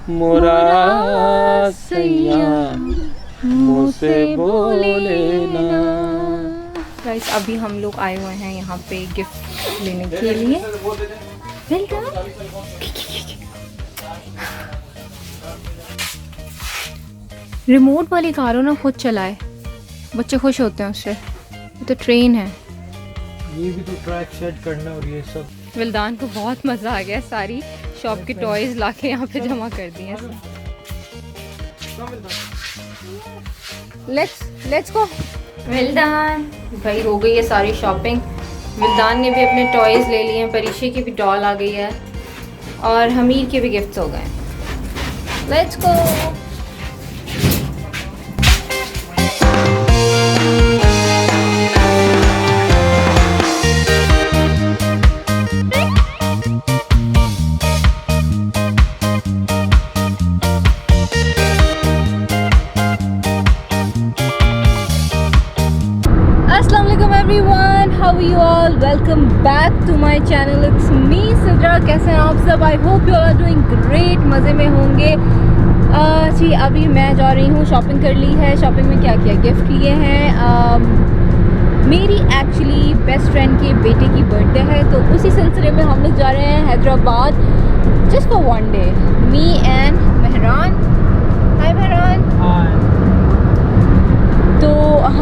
मोरा सैया मुझसे बोले ना। गाइस अभी हम लोग आए हुए हैं यहाँ पे गिफ्ट लेने के लिए। वेलकम। रिमोट वाली कारों ना खुद चलाए, बच्चे खुश होते हैं उससे। ये तो ट्रेन है। ये भी तो ट्रैक सेट करना और ये सब। विल्दान को बहुत मज़ा आ गया, सारी शॉप की टॉयज लाके यहाँ पे जमा कर दी हैं। Let's go. विल्दान भाई हो गई है सारी शॉपिंग। विल्दान ने भी अपने टॉयज ले लिए हैं, परीक्षे की भी डॉल आ गई है और हमीर के भी गिफ्ट्स हो गए। Let's go. Assalamualaikum everyone, how are you all? Welcome back to my channel. It's me Sidra. कैसे हैं आप सब? I hope you all are doing great, मज़े में होंगे। जी अभी मैं जा रही हूँ, शॉपिंग कर ली है। शॉपिंग में क्या किया, गिफ्ट लिए हैं। मेरी एक्चुअली बेस्ट फ्रेंड के बेटे की बर्थडे है, तो उसी सिलसिले में हम लोग जा रहे हैं Hyderabad just for one day, me and Mehran. Hi Mehran. तो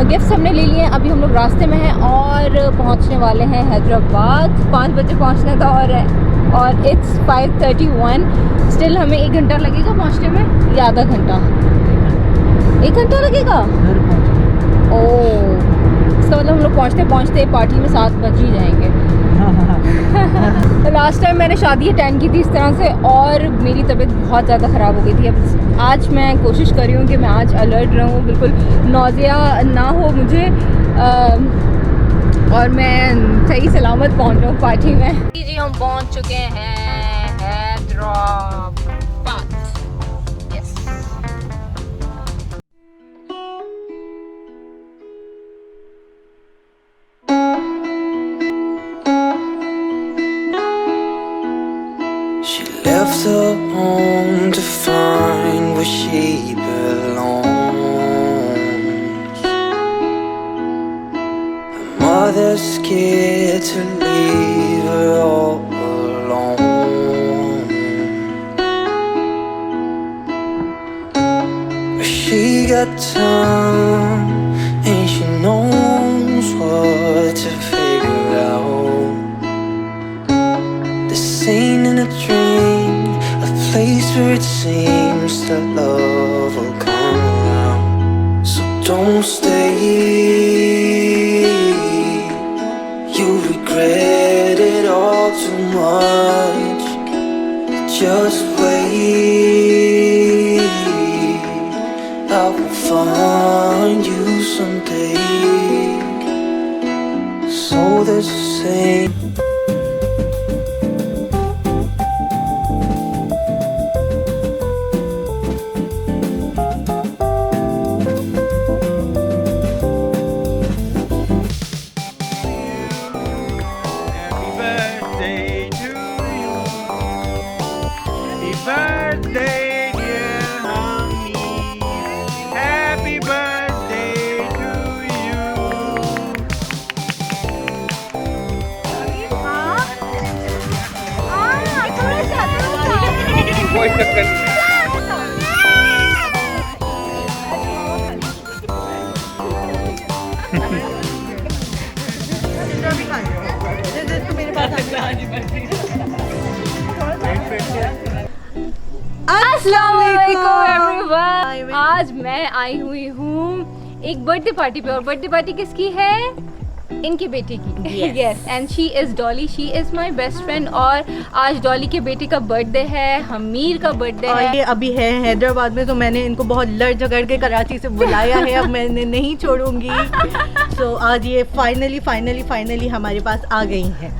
गिफ्ट्स हमने ले लिए हैं। अभी हम लोग रास्ते में हैं और पहुंचने वाले हैं हैदराबाद। 5 बजे पहुंचना था और इट्स 5:31। स्टिल हमें 1 घंटा लगेगा पहुंचने में या आधा घंटा? 1 घंटा लगेगा। ओह, इसका मतलब हम लोग पहुंचते पहुंचते पार्टी में 7 बज ही जाएंगे। लास्ट टाइम मैंने शादी अटेंड की थी इस तरह से और मेरी तबीयत बहुत ज़्यादा ख़राब हो गई थी। अब आज मैं कोशिश कर रही हूँ कि मैं आज अलर्ट रहूँ, बिल्कुल नौजिया ना हो मुझे, और मैं सही सलामत पहुँच जाऊँ पार्टी में। जी हम पहुँच चुके हैं Hyderabad. Yes. Left her home to find where she belongs. Her mother's scared to leave her all alone. But she got time and she knows what to figure out. This ain't in a dream, a place where it seems that love will come around. So don't stay, you'll regret it all too much. Just wait, I will find you someday. So there's a saying. कोई चक्कर नहीं। अस्सलामुअलैकुम everyone. आज मैं आई हुई हूँ एक birthday party पे, और बर्थडे पार्टी किसकी है? इनके बेटे की। Yes, and she is Dolly, she is my best friend. और आज डॉली के बेटे का बर्थडे है, हमीर का बर्थडे है। ये अभी है हैदराबाद में, तो मैंने इनको बहुत लड़ झगड़ के कराची से बुलाया है। अब मैं इन्हें नहीं छोड़ूंगी। तो आज ये फाइनली हमारे पास आ गई हैं।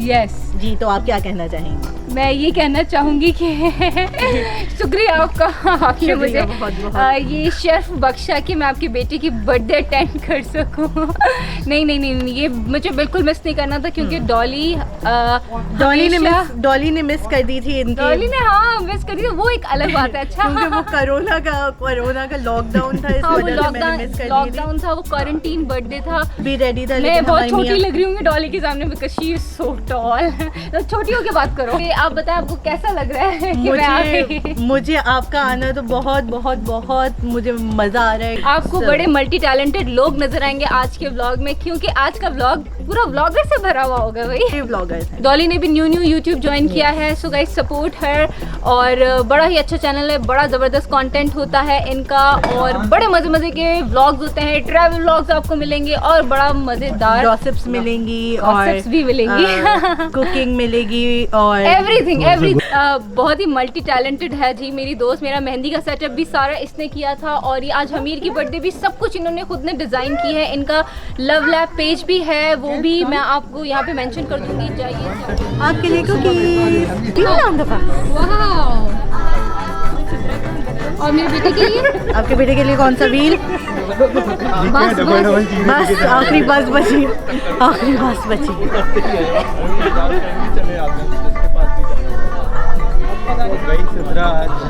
यस जी, तो आप क्या कहना चाहेंगे? मैं ये कहना चाहूँगी कि शुक्रिया आपका, आपने मुझे ये शर्फ बख्शा कि मैं आपकी बेटी की बर्थडे अटेंड कर सकूँ। नहीं, ये मुझे बिल्कुल मिस नहीं करना था क्योंकि डॉली ने मिस कर दी थी इनकी। डॉली ने मिस कर दी थी, वो एक अलग बात है। अच्छा क्योंकि वो कोरोना का लॉकडाउन था, इस वजह से मैंने मिस कर दी थी। लॉकडाउन था, वो क्वारंटीन बर्थडे था, भी रेडी था। मैं बहुत छोटी लग रही हूँ डॉली के सामने because she is so tall. तो छोटी होके बात करो। आप बताएं आपको कैसा लग रहा है कि मैं आ गई? मुझे आपका आना तो बहुत मुझे मजा आ रहा है। आपको बड़े मल्टी टैलेंटेड लोग नजर आएंगे आज के व्लॉग में, क्योंकि आज का व्लॉग पूरा व्लॉगर से भरा हुआ होगा भाई। व्लॉगर डॉली ने भी न्यू यूट्यूब ज्वाइन किया है, सो गाइस सपोर्ट हर। और बड़ा ही अच्छा चैनल है, बड़ा जबरदस्त कंटेंट होता है इनका और बड़े मजे के व्लॉग्स होते हैं, ट्रैवल व्लॉग्स आपको मिलेंगे और बड़ा मजेदार गॉसिप्स मिलेंगी और भी मिलेंगी, कुकिंग मिलेगी और एवरीथिंग। बहुत ही मल्टी टैलेंटेड है जी मेरी दोस्त। मेरा मेहंदी का सेटअप भी सारा इसने किया था और ये आज हमीर की बर्थडे भी सब कुछ इन्होंने खुद ने डिजाइन की है। इनका लव लैब पेज भी है, वो भी मैं आपको यहाँ पे मेंशन कर दूंगी, जाइए। आपके लिए कुकीज़ और मेरे बेटे के लिए, आपके बेटे के लिए कौन सा व्हील? बस आखिरी बस बची।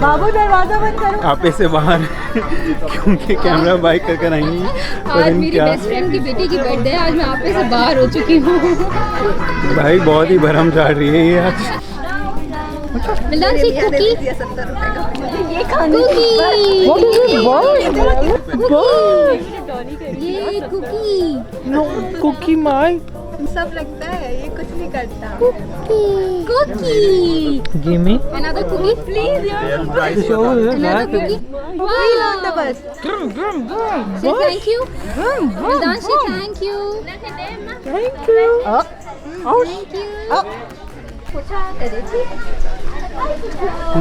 बाबू दरवाजा बंद करो। आपे से बाहर क्योंकि कैमरा बाइक कर आएंगी। आज मेरी बेस्ट फ्रेंड की बेटी की बर्थडे है, आज मैं आपे से बाहर हो चुकी हूँ। भाई बहुत ही भरम चढ़ रही है ये आज। मिलन सी कुकी, ये खानी ये कुकी कुकी माई सब लगता है, ये कुछ नहीं करता। Cookie give me another cookie please yaar, another cookie. Wheel on the bus. Say thank you. Milan, say thank you. Thank you. Thank you. पोछा करे थी,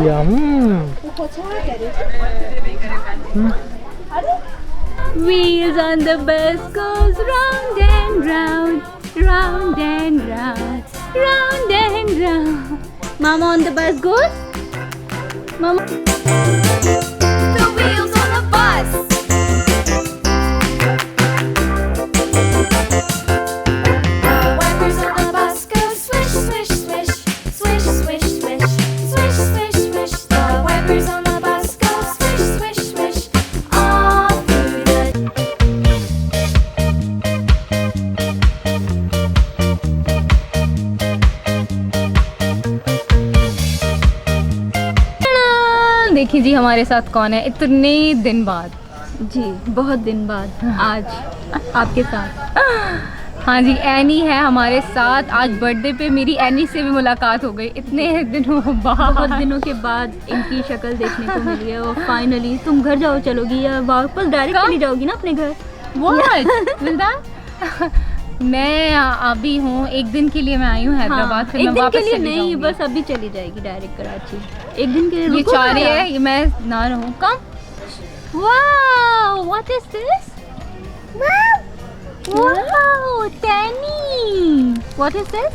यम पोछा करे थी। Wheels on the bus goes round and round, round and round, round and round. Mama on the bus goes. Mama. The wheels on the bus. The wipers on the bus go swish, swish, swish, swish, swish, swish, swish, swish, swish. The wipers on the bus go swish, swish, swish, all through the. देखिए जी हमारे साथ कौन है इतने दिन बाद। जी बहुत दिन बाद आज आपके साथ। हाँ जी, एनी है हमारे साथ। आज बर्थडे पे मेरी एनी से भी मुलाकात हो गई इतने दिनों बाद। बहुत दिनों के बाद इनकी शक्ल देखने को मिली है और फाइनली तुम घर जाओ चलोगी या वापस डायरेक्ट चली जाओगी ना अपने घर? What? मिलता मैं अभी हूँ, एक दिन के लिए मैं आई हूँ हैदराबाद, फिर मैं वापस चली नहीं, जाऊंगी। बस अभी चली जाएगी डायरेक्ट कराची। एक दिन के लिए ये रुको चाह रही ना। है ये मैं ना रहूँ। Come wow, what is this? Wow टैनी, what is this?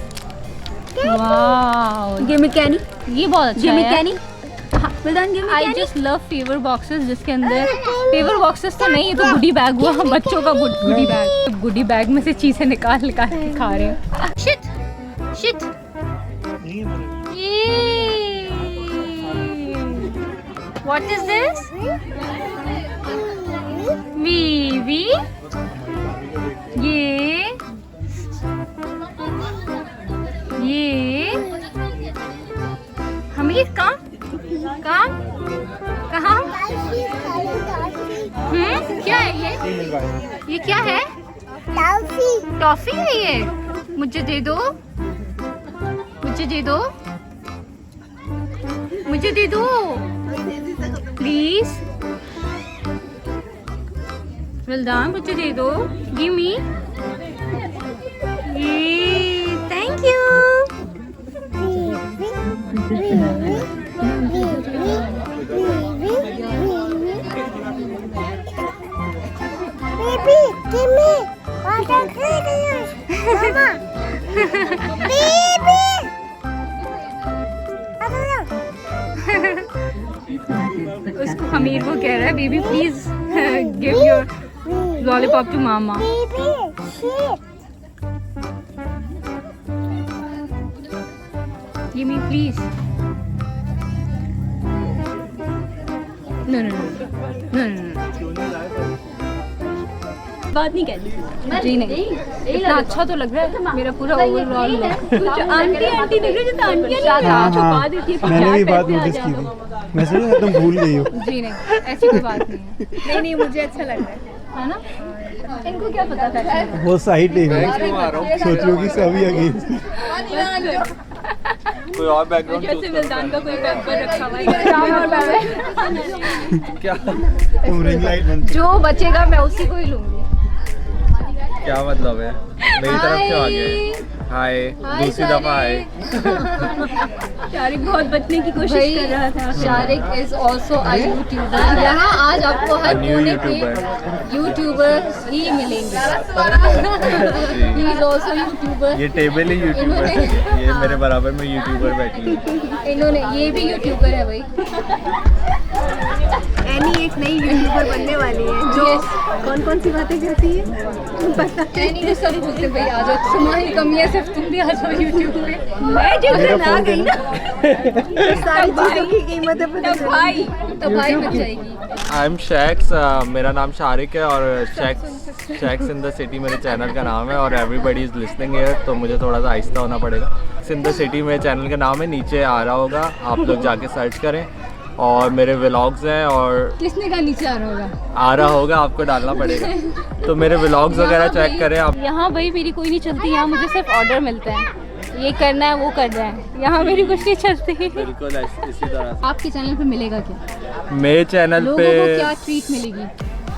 Wow give me कैनी, ये बहुत अच्छा गिव मी है। कैनी। मिलन गिव मी आई कैनी। जस्ट लव फेवर बॉक्सेस जिसके अंदर फेवर बॉक्सेस तो नहीं, ये तो गुडी बैग हुआ बच्चों का गुडी बैग। गुडी बैग में से चीजें निकाल के खा रहे हैं। शिट शिट ये व्हाट इज दिस? वीवी ये हमीर कहाँ क्या है ये क्या है? टॉफी है ये, मुझे दे दो, मुझे दे दो, मुझे दे दो प्लीज। विल्दान मुझे दे दो, गिव मी। ये thank you. Baby, give me water cleaners. Mama. Baby. उसको हमीर को कह रहा है baby please give your lollipop to mama. Give me please. No no no no बात नहीं कहती जी नहीं। इतना अच्छा तो लग रहा है मेरा पूरा ओवरऑल कुछ आंटी आंटी दिख रही है जैसे आंटी छुपा देती है। मैंने भी बात नोटिस की थी, मैं सोचा तुम भूल गई हो। जी नहीं ऐसी कोई बात नहीं है। नहीं नहीं मुझे अच्छा लग रहा है ना। इनको क्या पता था वो साइड नहीं है, सोच रही सभी अगेंस्ट। कोई और बैकग्राउंड जैसे मिल्दान का कोई पैम्पर रखा हुआ है। क्या तुम रिंग लाइट बन। जो बचेगा मैं उसी को ही लूंगी। क्या मतलब है? मेरी तरफ से आ गए। हाय, दूसरी दफा हाय। शारिक बहुत बचने की कोशिश कर रहा था। Shariq is also a YouTuber. यहाँ आज आपको हर कोने के यूट्यूबर्स ही मिलेंगे। He is also YouTuber. ये टेबल ही यूट्यूबर है, ये मेरे बराबर में यूट्यूबर बैठी है। इन्होंने ये भी यूट्यूबर है भाई। एनी एक नई यूट्यूबर बनने वाली है जो कौन कौन सी बातें करती है पता एनी तो सब बोलते भाई आ जाओ, तुम्हारी कमी है सिर्फ तुम भी आ जाओ यूट्यूब पे। मैं जिस दिन आ गई ना सारी चीज़ों की कीमतें पता तब भाई बच जाएगी। आई एम शैक्स, मेरा नाम शारिक है और शैक्स इन द सिटी मेरे चैनल का नाम है और एवरीबडी इज़ लिसनिंग हियर, तो मुझे थोड़ा सा आहिस्ता होना पड़ेगा। इन द सिटी मेरे चैनल का नाम है, नीचे आ रहा होगा, आप लोग जाके सर्च करें। और मेरे व्लॉग्स हैं और किसने कहा नीचे आ रहा होगा आपको डालना पड़ेगा, तो मेरे व्लॉग्स वगैरह चेक करें आप। यहाँ भाई मेरी कोई नहीं चलती, यहाँ मुझे सिर्फ ऑर्डर मिलता है, ये करना है वो करना है, यहाँ मेरी कुछ नहीं चलती। बिल्कुल इसी तरह। आपके चैनल पे मिलेगा क्या? मेरे चैनल लोगों पे को क्या ट्रीट मिलेगी?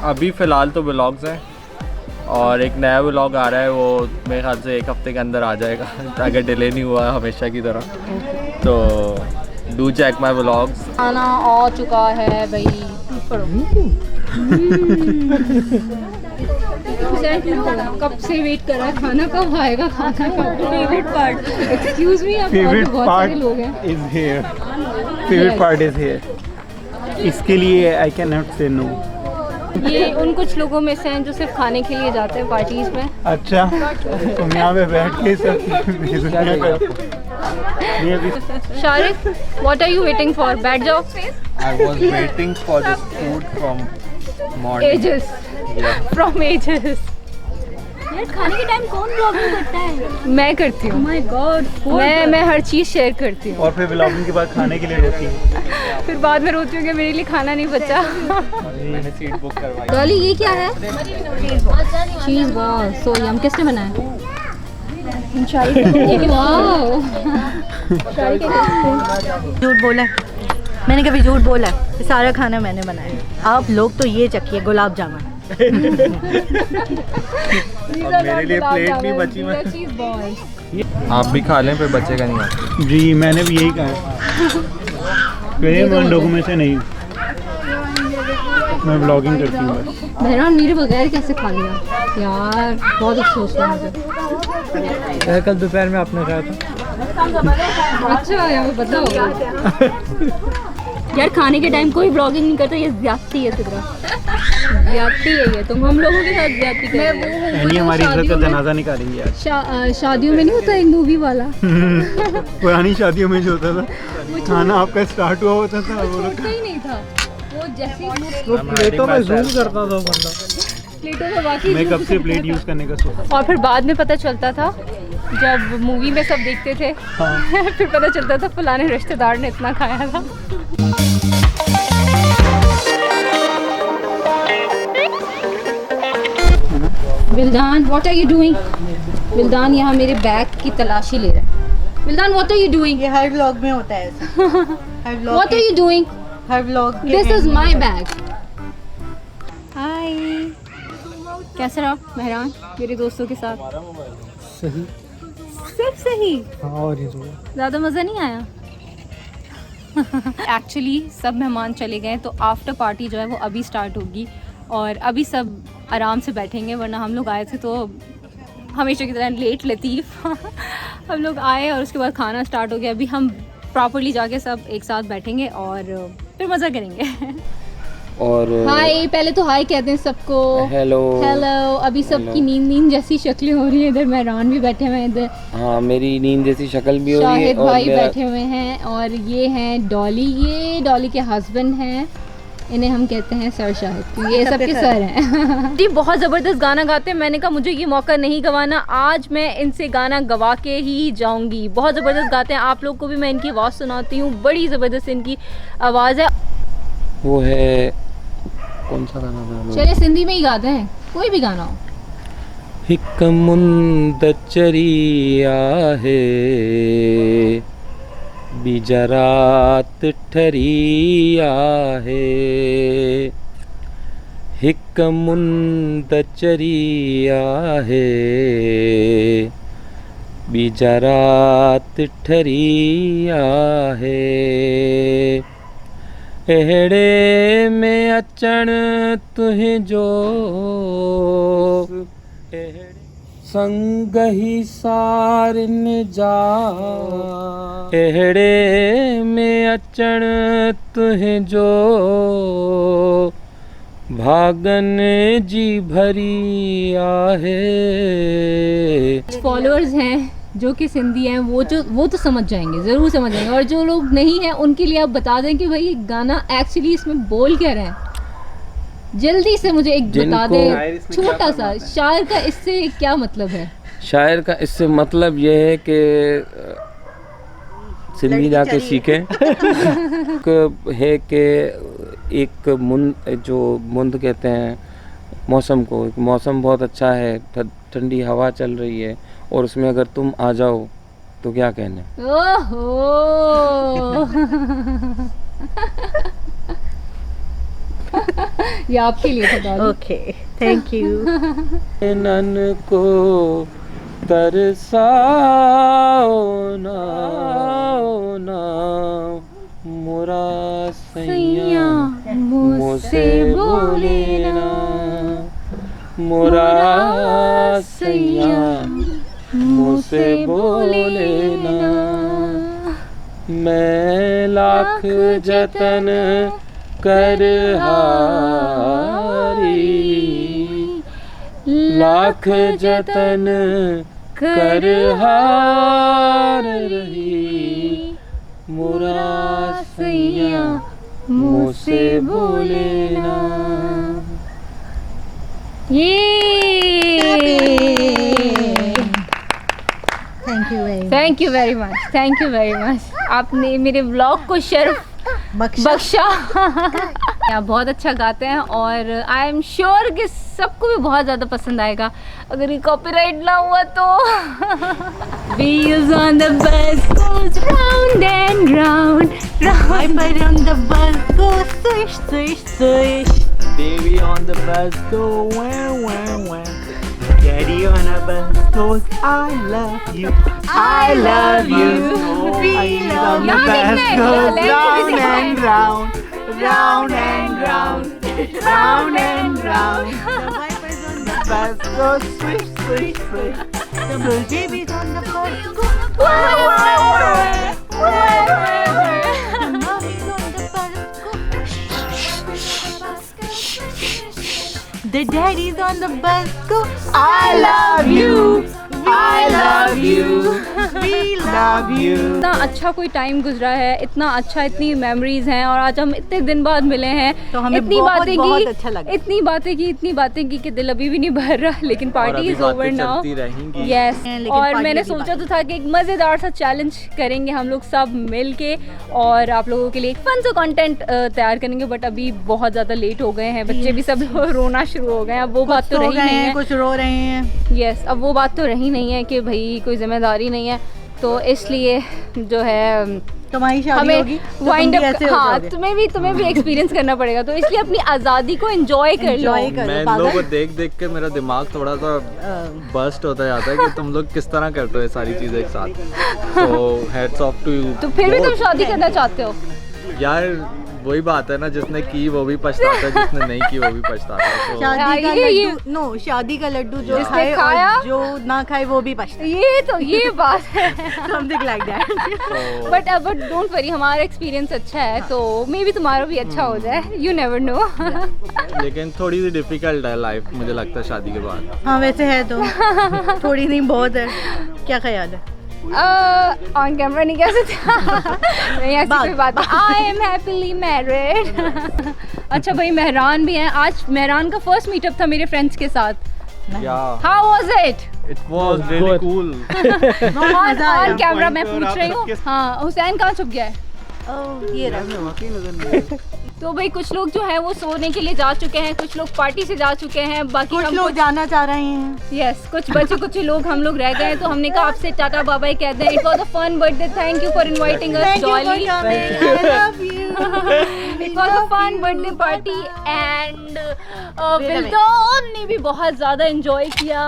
अभी फ़िलहाल तो व्लॉग्स हैं और एक नया व्लॉग आ रहा है, वो मेरे ख्याल से एक हफ्ते के अंदर आ जाएगा अगर डिले नहीं हुआ हमेशा की तरह। तो डू चेक माई व्लॉग्स। खाना आ चुका है भाई। कब से वेट कर रहा है, खाना कब आएगा, खाना कब? फेवरेट पार्ट, एक्सक्यूज मी, आप फेवरेट बहुत सारे लोग हैं। Part is here, favourite part is here. इसके लिए आई कैन नॉट से नो। ये उन कुछ लोगों में से हैं जो सिर्फ खाने के लिए जाते हैं पार्टीज में। अच्छा, तुम यहाँ पे बैठ के सब Shariq, what are you waiting for? बैठ जाओ। I was waiting for this food from morning. Ages, from ages. यार खाने के टाइम कौन ब्लॉगिंग करता है? मैं करती हूँ। माय गॉड, मैं हर चीज़ शेयर करती हूँ। और फिर व्लॉगिंग के बाद खाने के लिए रहती है। फिर बाद में रोती हूँ कि मेरे लिए खाना नहीं बचा। मैंने सीट बुक करवाई। डॉली ये क्या है? चीज़ बॉल। सो यम किसने बनाया? झूठ बोला है, मैंने कभी झूठ बोला है? ये सारा खाना मैंने बनाया। आप लोग तो ये चखिए गुलाब जामुन। मेरे लिए प्लेट नहीं बची। मैं आप भी खा लें, फिर बचेगा नहीं आपको। जी मैंने भी यही कहा है, मेरे लोगों में से नहीं, मैं ब्लॉगिंग करती हूँ बस। मेहरान मेरे बगैर कैसे खा लिया यार, बहुत अफसोस हुआ मुझे। कल दोपहर में आपने खाया था। अच्छा यार बताओ यार, खाने के टाइम कोई ब्लॉगिंग नहीं करता, ये ज्यादती है सिद्रा, ज्यादती है ये। तुम हम लोगों के साथ ज्यादती कर रहे हो। यानी हमारी इज्जत का जनाजा निकालेंगे आज। शादियों में नहीं होता एक मूवी वाला? पुरानी शादियों में जो होता था, खाना आपका स्टार्ट हुआ होता था, वो लोग ही नहीं था वो, जैसे वो प्लेटों में जूम करता था बंदा। प्लेटों में बाकी मैं कब से प्लेट यूज करने का सोचा। और फिर बाद में पता चलता था जब मूवी में सब देखते थे, हाँ। फिर पता चलता था फलाने रिश्तेदार ने इतना खाया था। Wildan, what are you doing? Wildan यहाँ मेरे बैग की तलाशी ले रहा है। Wildan, what are you doing? ये हर व्लॉग में होता है ऐसा। हर vlog what are you doing? हर vlog this is my bag. Hi, कैसे रहा मेहरान मेरे दोस्तों के साथ? सही, सिर्फ सही, और ये ज़्यादा मज़ा नहीं आया? एक्चुअली सब मेहमान चले गए, तो आफ्टर पार्टी जो है वो अभी स्टार्ट होगी और अभी सब आराम से बैठेंगे, वरना हम लोग आए थे तो हमेशा की तरह लेट लतीफ़ हम लोग आए और उसके बाद खाना स्टार्ट हो गया। अभी हम प्रॉपरली जाके सब एक साथ बैठेंगे और फिर मज़ा करेंगे। और हाय, पहले तो हाय कहते हैं सबको। Hello hello. अभी सबकी नींद जैसी शक्लें हो रही है। इधर मेहरान भी बैठे हुए हैं, इधर हाँ मेरी नींद जैसी शक्ल भी हो रही है। शाहिद और भाई मेरा बैठे हुए हैं और ये हैं डॉली, ये डॉली के हस्बैंड हैं, इन्हें हम कहते हैं सर शाहिद, ये सबके सर हैं। जी बहुत ज़बरदस्त गाना गाते हैं। मैंने कहा मुझे ये मौका नहीं गंवाना, आज मैं इनसे गाना गवा के ही जाऊंगी। बहुत ज़बरदस्त गाते हैं, आप लोग को भी मैं इनकी आवाज़ सुनाती हूँ, बड़ी ज़बरदस्त इनकी आवाज़ है। वो है कौन सा गाना था? चलिए सिंधी में ही गाते हैं, कोई भी गाना हो। हिक मुंदचरी आहे बिजरात ठरी आहे, हिक मुंदचरी आहे बिजरात ठरी आहे, एड़े में अचण तुझो संग ही सारिन जा, एड़े में अचण तुझो भागन जी भरी आहे। फॉलोअर्स हैं जो कि सिंधी हैं, वो तो समझ जाएंगे, ज़रूर समझ जाएंगे। और जो लोग नहीं हैं उनके लिए आप बता दें कि भाई गाना एक्चुअली इसमें बोल क्या रहे हैं। जल्दी से मुझे एक बता दें छोटा सा, शायर का इससे क्या मतलब है? शायर का इससे मतलब ये है कि सिंधी जाके सीखें। है कि एक मुंद कहते हैं मौसम को, मौसम बहुत अच्छा है, ठंडी हवा चल रही है और उसमें अगर तुम आ जाओ तो क्या कहने। ओहो ये आपके लिए था। Okay thank you. नन को तरसाओ ना मोरा सैया मुझसे बोले ना, मोरा सैया मुझसे बोले ना, मैं लाख जतन कर हारी, लाख जतन कर हार रही, मोरा सैया मुझसे बोले ना। Thank you very much, thank you very much. आपने मेरे व्लॉग को शर्फ बख्शा। आप बहुत अच्छा गाते हैं और आई एम श्योर कि सबको भी बहुत ज़्यादा पसंद आएगा, अगर ये कॉपीराइट ना हुआ तो। Wheels on the bus goes round and round, round on the bus go swish swish swish. Baby on the bus go wah wah wah. Daddy on a bus goes I love you, I love you. Wheels on the bus goes round and round, round and round, round and round. The bus goes swish swish swish. The baby's on the bus go wah wah wah, wah wah. Mommy's on the bus go. The daddy's on the bus go. I love you, I love you, we love you. इतना अच्छा कोई time गुजरा है, इतना अच्छा, इतनी memories हैं और आज हम इतने दिन बाद मिले हैं तो हमें इतनी बहुत बातें बहुत की, अच्छा लगा। इतनी बातें की कि दिल अभी भी नहीं भर रहा, लेकिन party is over now. Yes, लेकिन और party मैंने अभी सोचा तो था कि एक मज़ेदार सा चैलेंज करेंगे हम लोग सब मिल के और आप लोगों के लिए एक फन सा कंटेंट तैयार करेंगे। बट अभी बहुत ज़्यादा लेट हो गए हैं, बच्चे भी सब रोना शुरू हो गए हैं। अब वो बात तो रही नहीं है, कुछ रो रहे हैं। यस, अब वो बात तो रही नहीं है कि भाई कोई जिम्मेदारी नहीं है, तो इसलिए जो है तुम्हारी शादी हमें होगी तो वाइंड तुम भी अप, ऐसे हो हाँ जाओगे। तुम्हें भी एक्सपीरियंस करना पड़ेगा, तो इसलिए अपनी आज़ादी को एंजॉय कर लो। Enjoy करो, मैं इन पागल। लोगों को देख देख के मेरा दिमाग थोड़ा सा बस्ट होता जाता है कि तुम लोग किस तरह करते हो ये सारी चीज़ें एक साथ। तो हेड्स ऑफ टू यू। तो फिर भी तुम शादी करना चाहते हो? यार वही बात है ना, जिसने की वो भी पछताता है, जिसने नहीं की वो भी पछताता है। तो शादी का ये- लड्डू, नो, शादी का लड्डू जो जिसने खाए खाया? और जो ना खाए वो भी पछता ये बात है। Something like that. But don't worry, हमारा एक्सपीरियंस अच्छा है तो मे बी तुम्हारा भी अच्छा हो जाए, यू नेवर नो। लेकिन थोड़ी सी डिफिकल्ट है लाइफ, मुझे लगता है शादी के बाद। हाँ वैसे है तो थोड़ी नहीं बहुत है। क्या ख्याल है? ऑन कैमरा नहीं कह सकते। नहीं ऐसी कोई बात नहीं। I am happily married. अच्छा भाई मेहरान भी हैं। आज मेहरान का फर्स्ट मीटअप था मेरे फ्रेंड्स के साथ। Yeah, how was it? it was really cool. On camera मैं पूछ रही हूँ। हाँ हुसैन कहाँ छुप गया है? ये रहा। तो भाई कुछ लोग जो हैं वो सोने के लिए जा चुके हैं, कुछ लोग पार्टी से जा चुके हैं, बाकी कुछ हम लोग जाना चाह रहे हैं। यस कुछ बचे कुछ लोग हम लोग रह गए हैं, तो हमने कहा आपसे टाटा बाय बाय कह दें। It was a fun birthday, thank you for inviting us Dolly. It was a fun birthday party and Wildan ने भी बहुत ज्यादा एंजॉय किया।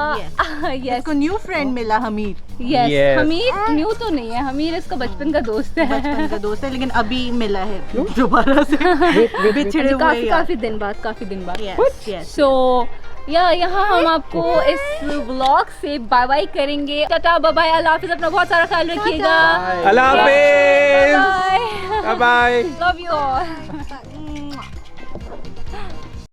यस इसको न्यू फ्रेंड मिला Hamir. Yes Yes. Hamir new तो नहीं है, हमीर इसका बचपन का दोस्त है। बचपन का दोस्त है लेकिन अभी मिला है दोबारा से बिछड़े हुए काफी यार। काफी दिन बाद। Yes, yes. सो यहाँ हम आपको इस व्लॉग से बाय बाय करेंगे। टाटा बाय बाय, अल्लाह हाफिज़, अपना बहुत सारा ख्याल रखिएगा। अल्लाह हाफिज़, bye bye bye. Love you all.